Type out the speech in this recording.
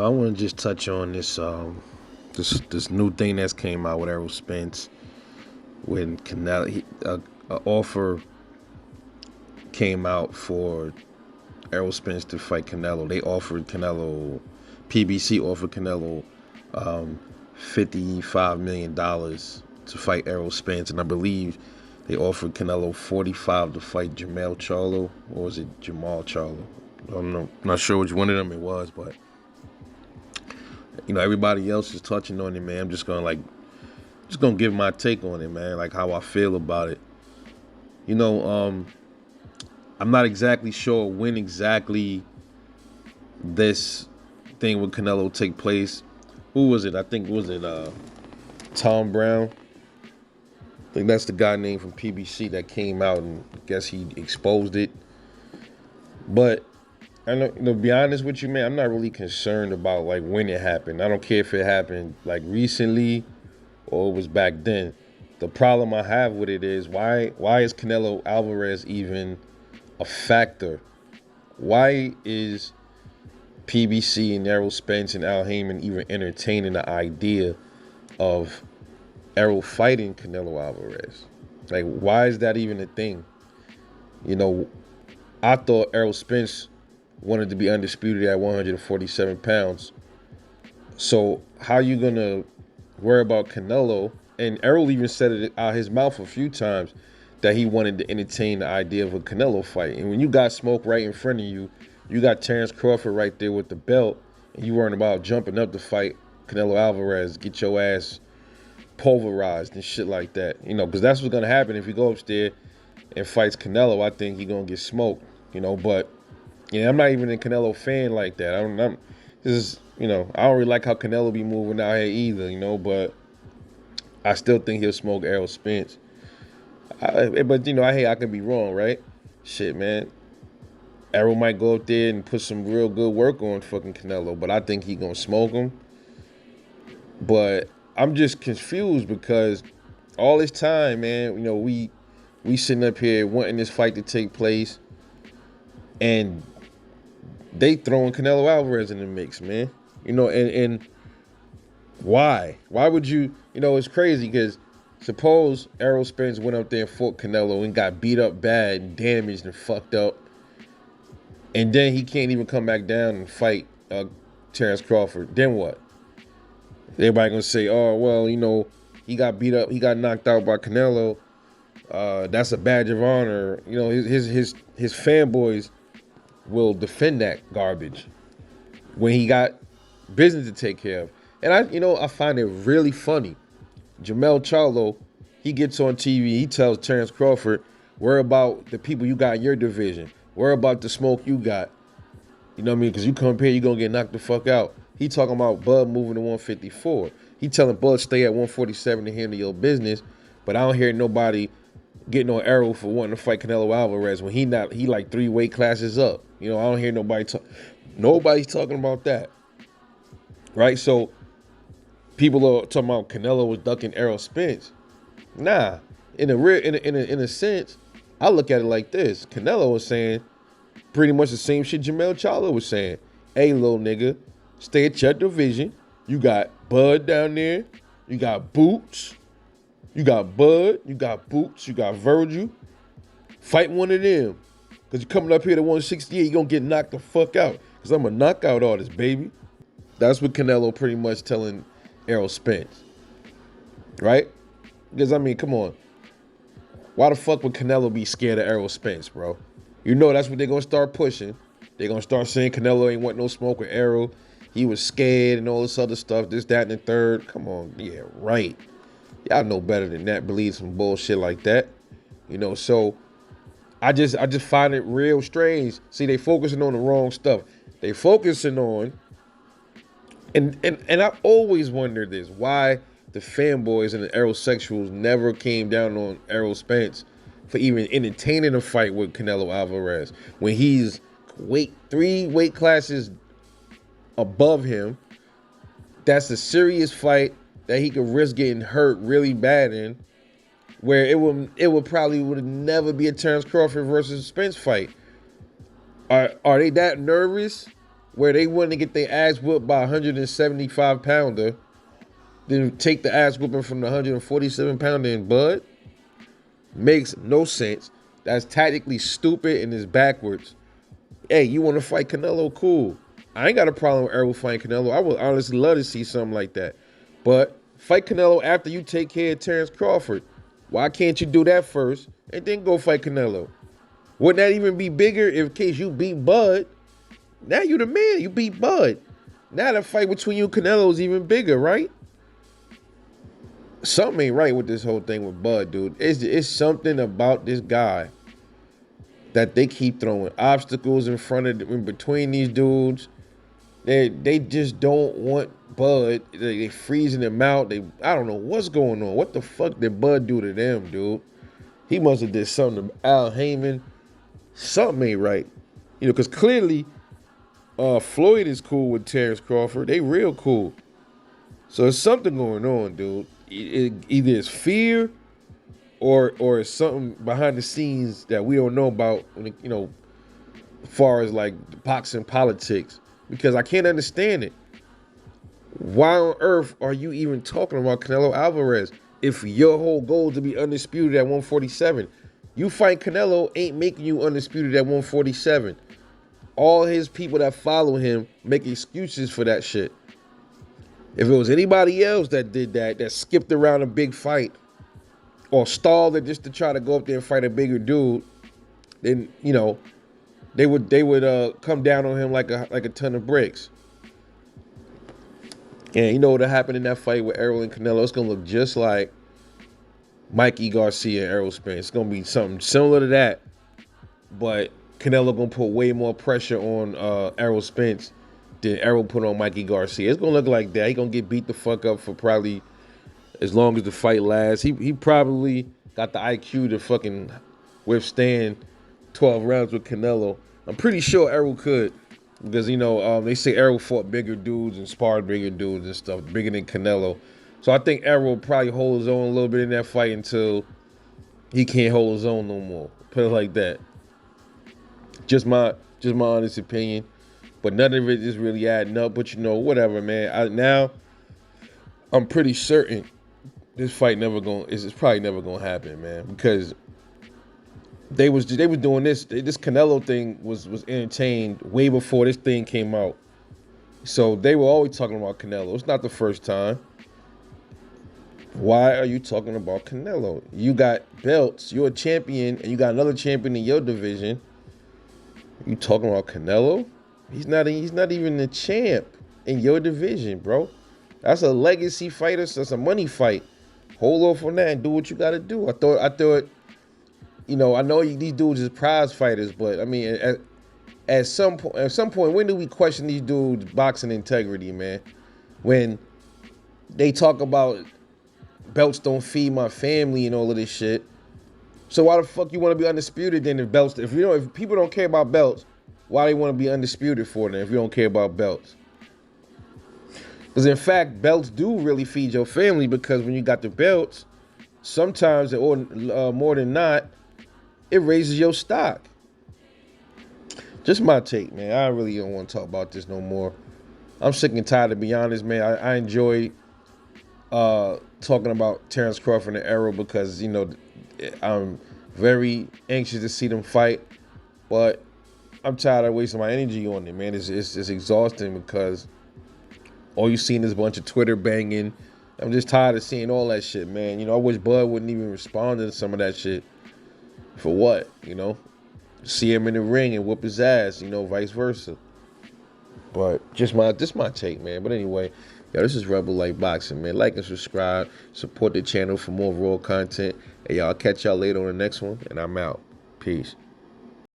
I want to just touch on this new thing that's came out with Errol Spence when Canelo a offer came out for Errol Spence to fight Canelo. They offered Canelo, PBC offered Canelo $55 million to fight Errol Spence, and I believe they offered Canelo 45 to fight Jamal Charlo, or was it Jamal Charlo? I'm not sure which one of them it was, but everybody else is touching on it, man. I'm just gonna give my take on it, man, like how I feel about it. I'm not exactly sure when exactly this thing with Canelo take place. Who was it? I think was it Tom Brown. I think that's the guy named from PBC that came out and I guess he exposed it. But I know, to be honest with you, man, I'm not really concerned about like when it happened. I don't care if it happened like recently or it was back then. The problem I have with it is why is Canelo Alvarez even a factor? Why is PBC and Errol Spence and Al Heyman even entertaining the idea of Errol fighting Canelo Alvarez? Like, why is that even a thing? I thought Errol Spence wanted to be undisputed at 147 pounds. So how you gonna worry about Canelo? And Errol even said it out his mouth a few times that he wanted to entertain the idea of a Canelo fight. And when you got smoke right in front of you, you got Terence Crawford right there with the belt, and you weren't about jumping up to fight Canelo Alvarez, get your ass pulverized and shit like that. Because that's what's gonna happen if he go upstairs and fights Canelo. I think he gonna get smoked. But I'm not even a Canelo fan like that. I don't really like how Canelo be moving out here either. But I still think he'll smoke Errol Spence. I can be wrong, right? Shit, man. Errol might go up there and put some real good work on fucking Canelo, but I think he gonna smoke him. But I'm just confused because all this time, man, we sitting up here wanting this fight to take place, and they throwing Canelo Alvarez in the mix, man. And why? Why would you? It's crazy because suppose Errol Spence went up there and fought Canelo and got beat up bad and damaged and fucked up, and then he can't even come back down and fight Terence Crawford. Then what? Everybody gonna say, oh, well, he got beat up, he got knocked out by Canelo. That's a badge of honor. His fanboys will defend that garbage when he got business to take care of. And I find it really funny. Jamal Charlo, he gets on TV, he tells Terence Crawford, worry about the people you got in your division. Worry about the smoke you got. You know what I mean? Because you come up here, you're going to get knocked the fuck out. He talking about Bud moving to 154. He telling Bud stay at 147 to handle your business. But I don't hear nobody getting on Errol for wanting to fight Canelo Alvarez when he like 3 weight classes up. I don't hear nobody's talking about that. Right? So people are talking about Canelo was ducking Errol Spence. Nah. In a sense, I look at it like this. Canelo was saying pretty much the same shit Jamal Charlo was saying. Hey, little nigga, stay at your division. You got Bud down there. You got Boots. You got Bud. You got Boots. You got Virgil. Fight one of them. Because you're coming up here to 168, you're going to get knocked the fuck out. Because I'm a knockout artist, baby. That's what Canelo pretty much telling Errol Spence. Right? Because, come on. Why the fuck would Canelo be scared of Errol Spence, bro? That's what they're going to start pushing. They're going to start saying Canelo ain't want no smoke with Errol. He was scared and all this other stuff, this, that, and the third. Come on. Yeah, right. Y'all know better than that. Believe some bullshit like that. So I just find it real strange. See, they focusing on the wrong stuff. They focusing on, and I always wondered this, why the fanboys and the Errol-sexuals never came down on Errol Spence for even entertaining a fight with Canelo Alvarez when he's 3 weight classes above him. That's a serious fight that he could risk getting hurt really bad in, where it would probably never be a Terence Crawford versus Spence fight. Are they that nervous? where they want to get their ass whooped by a 175 pounder, then take the ass whooping from the 147 pounder in Bud, makes no sense. That's tactically stupid and is backwards. Hey, you want to fight Canelo? Cool. I ain't got a problem with Errol fighting Canelo. I would honestly love to see something like that. But fight Canelo after you take care of Terence Crawford. Why can't you do that first and then go fight Canelo? Wouldn't that even be bigger in case you beat Bud? Now you the man. You beat Bud. Now the fight between you and Canelo is even bigger, right? Something ain't right with this whole thing with Bud, dude. It's something about this guy that they keep throwing obstacles in between these dudes. They just don't want Bud. They freezing him out. I don't know what's going on. What the fuck did Bud do to them, dude? He must have did something to Al Heyman. Something ain't right. You know, because clearly Floyd is cool with Terence Crawford. They real cool. So there's something going on, dude. Either it's fear or it's something behind the scenes that we don't know about, you know, as far as like boxing politics. Because I can't understand it. Why on earth are you even talking about Canelo Alvarez if your whole goal is to be undisputed at 147? You fight Canelo ain't making you undisputed at 147. All his people that follow him make excuses for that shit. If it was anybody else that did that skipped around a big fight or stalled it just to try to go up there and fight a bigger dude, then, you know, they would come down on him like a ton of bricks. And you know what happened in that fight with Errol and Canelo? It's gonna look just like Mikey Garcia and Errol Spence. It's gonna be something similar to that, but Canelo gonna put way more pressure on Errol Spence than Errol put on Mikey Garcia. It's gonna look like that. He gonna get beat the fuck up for probably as long as the fight lasts. He probably got the IQ to fucking withstand 12 rounds with Canelo. I'm pretty sure Errol could, because, you know, they say Errol fought bigger dudes and sparred bigger dudes and stuff, bigger than Canelo. So I think Errol will probably hold his own a little bit in that fight until he can't hold his own no more. Put it like that. Just my honest opinion. But none of it is really adding up. But, you know, whatever, man. Now I'm pretty certain this fight it's probably never gonna happen, man, because they was doing this Canelo thing was entertained way before this thing came out. So they were always talking about Canelo. It's not the first time. Why are you talking about Canelo? You got belts, you're a champion, and you got another champion in your division. You talking about Canelo? He's not even the champ in your division, bro. That's a legacy fighter, so that's a money fight. Hold off on that and do what you gotta do. I thought, you know, I know these dudes is prize fighters, but I mean, at some point, when do we question these dudes' boxing integrity, man? When they talk about belts don't feed my family and all of this shit. So why the fuck you want to be undisputed then if people don't care about belts, why they want to be undisputed for them if you don't care about belts? Because in fact, belts do really feed your family, because when you got the belts, sometimes, or more than not, it raises your stock. Just my take, man. I really don't want to talk about this no more. I'm sick and tired, to be honest, man. I enjoy talking about Terence Crawford and Errol because, you know, I'm very anxious to see them fight, but I'm tired of wasting my energy on it, man. It's exhausting because all you seen is a bunch of Twitter banging. I'm just tired of seeing all that shit, man. You know, I wish Bud wouldn't even respond to some of that shit. For what, you know? See him in the ring and whoop his ass, you know, vice versa. But just my take, man. But anyway, yo, this is Rebel Like Boxing, man. Like and subscribe. Support the channel for more raw content. Hey, y'all, I'll catch y'all later on the next one, and I'm out. Peace.